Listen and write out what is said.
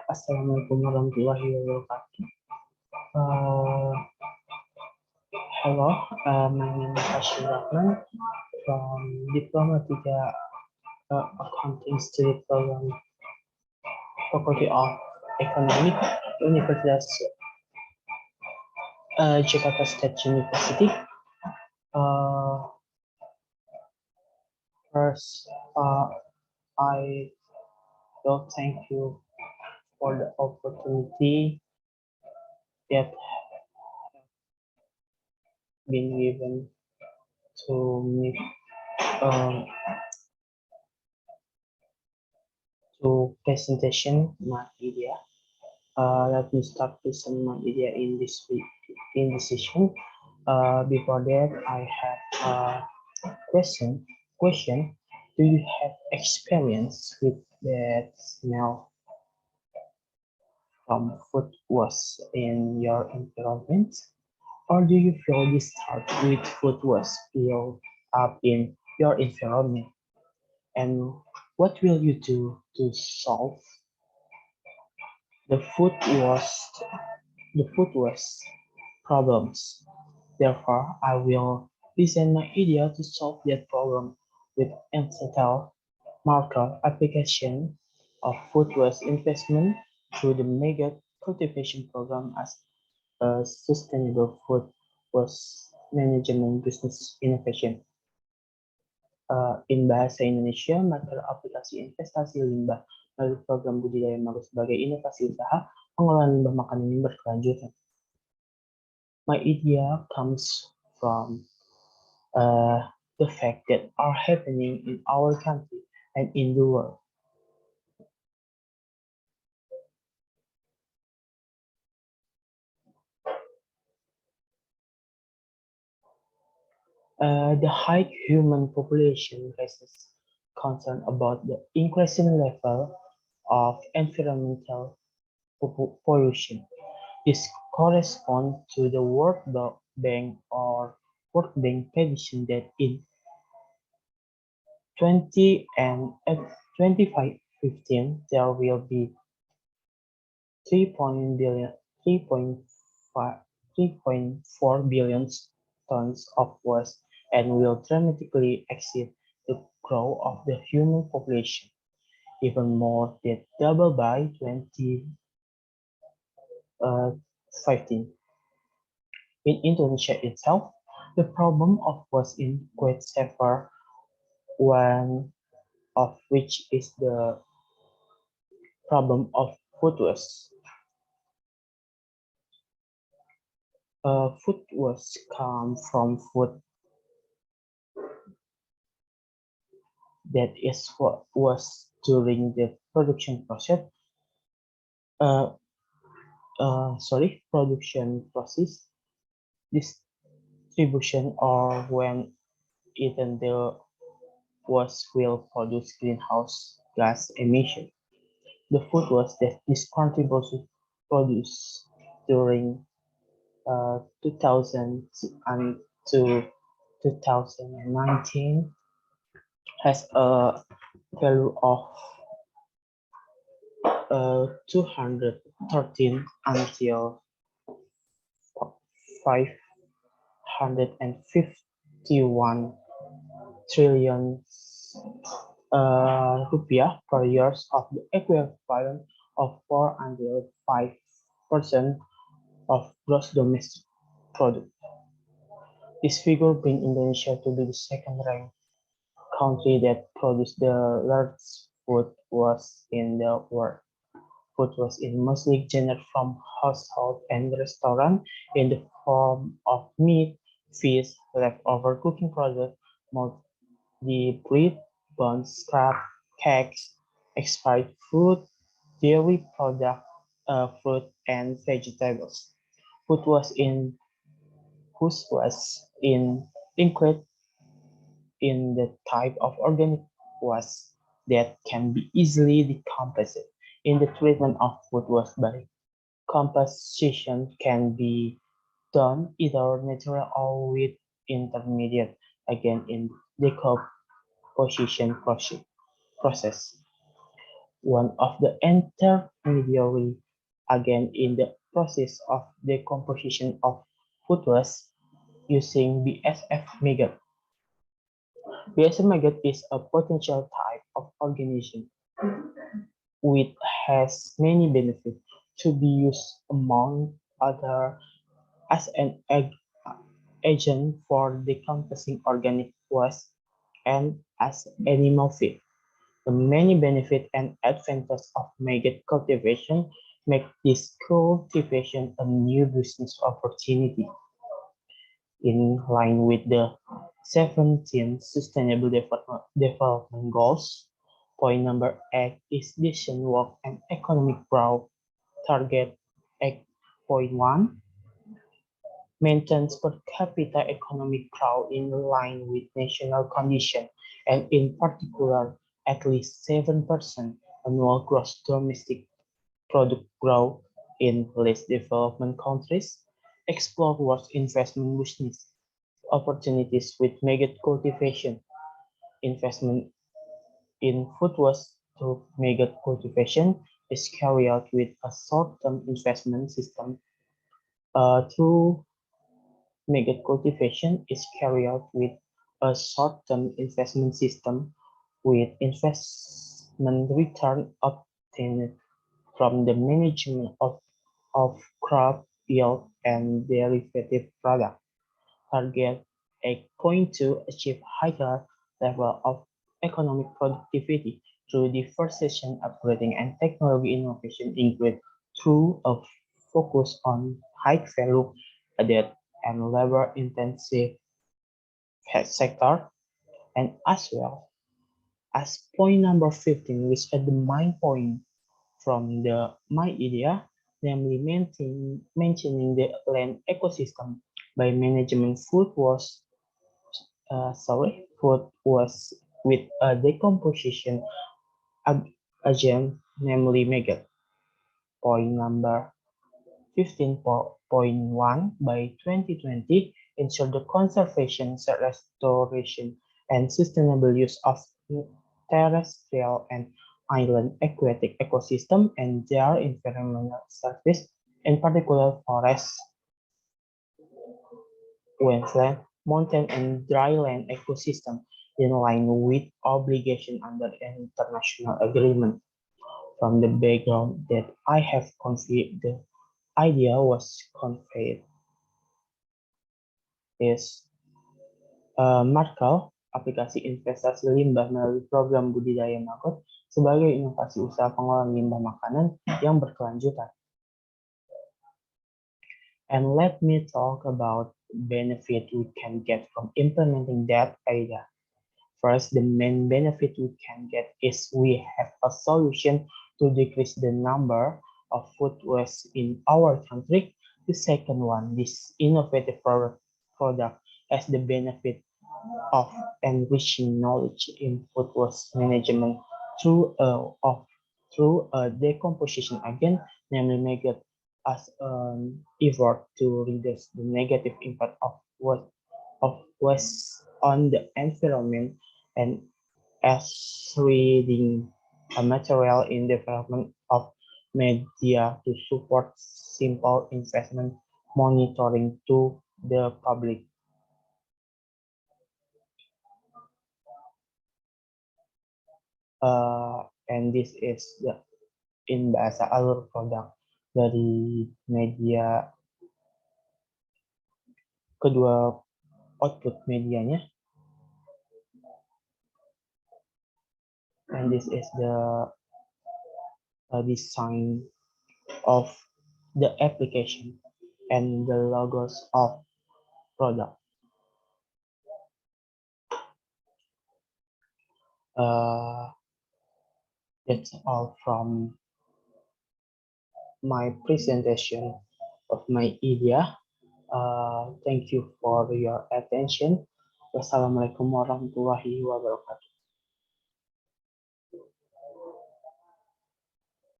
Assalamualaikum warahmatullahi wabarakatuh. Hello, my name is Rachman from Diploma 3 Accounting Study Program, Faculty of Economy, Universitas Jakarta State University. First, I will thank you for the opportunity that been given to me to presentation my idea. Let me start present my idea in this session. Before that, I have a question. Do you have experience with that smell from food waste in your environment? Or do you feel this start with food waste built up in your environment? And what will you do to solve the food waste problems? Therefore, I will present my idea to solve that problem with entitled marker application of food waste investment through the mega cultivation program as a sustainable food waste management business innovation. In bahasa Indonesia, marker aplikasi investasi limbah melalui program budidaya mangrove sebagai inovasi usaha pengelolaan limbah makanan yang berkelanjutan. My idea comes from the fact that are happening in our country and in the world. The high human population raises concern about the increasing level of environmental pollution. This corresponds to the World Bank prediction that in 2015 there will be 3.4 billion tons of waste and will dramatically exceed the growth of the human population, even more than double by 2015. In Indonesia itself, the problem of waste is quite severe, one of which is the problem of food waste. Food waste comes from food that is was during the production process. Production process, distribution, or when even the waste will produce greenhouse gas emission. The food waste that is contributed produced during 2000 and to 2019 has a value of 213 until 551 trillion rupiah per year, of the equivalent of 405% of gross domestic product. This figure brings Indonesia to be the second-ranked country that produced the largest food waste in the world. Food waste is mostly generated from household and restaurant in the form of meat, fish, leftover cooking products, moldy bread, bones, scrap, cakes, expired food, dairy products, fruit, and vegetables. Food waste include in the type of organic waste that can be easily decomposed. In the treatment of food waste by composition can be done either natural or with intermediate, again in decomposition process. one of the intermediary agent in the process of decomposition of food waste using BSF maggot. BSF maggot is a potential type of organism which has many benefits to be used among other as an agent for decomposing organic waste and as animal feed. The many benefits and advantages of maggot cultivation make this cultivation a new business opportunity. In line with the 17 Sustainable Development Goals, point number 8 is decision work and economic growth. Target 8.1 maintains per capita economic growth in line with national conditions, and in particular, at least 7% annual gross domestic product growth in less developed countries. Explore world investment business opportunities with maggot cultivation. Investment in food waste through maggot cultivation is carried out with a short-term investment system. Through maggot cultivation is carried out with a short-term investment system with investment return obtained from the management of crop yield and derivative product. Target 8.2 achieve higher level of economic productivity through differentiation, upgrading, and technology innovation include through a focus on high value added and labor intensive sector, and as well as point number 15, which is the main point from the my idea, namely maintaining the land ecosystem by management food was with a decomposition agent, namely maggot. Point number 15.1 by 2020 ensure the conservation, restoration, and sustainable use of terrestrial and island aquatic ecosystem and their environmental service, in particular forests, wetland, mountain, and dryland ecosystem in line with obligation under international agreement. From the background that I have conveyed, the idea was conveyed is Markal, aplikasi investasi limbah melalui program budidaya maggot sebagai inovasi usaha pengolahan limbah makanan yang berkelanjutan. And let me talk about benefit we can get from implementing that idea. First, the main benefit we can get is we have a solution to decrease the number of food waste in our country. The second one, this innovative product has the benefit of enriching knowledge in food waste management through a decomposition agent, namely maggot, as an effort to reduce the negative impact of waste on the environment, and as reading a material in development of media to support simple investment monitoring to the public. And this is the in bahasa alur produk dari media, kedua output medianya, and this is the design of the application and the logos of product. That's all from my presentation of my idea. Thank you for your attention. Wassalamualaikum warahmatullahi wabarakatuh.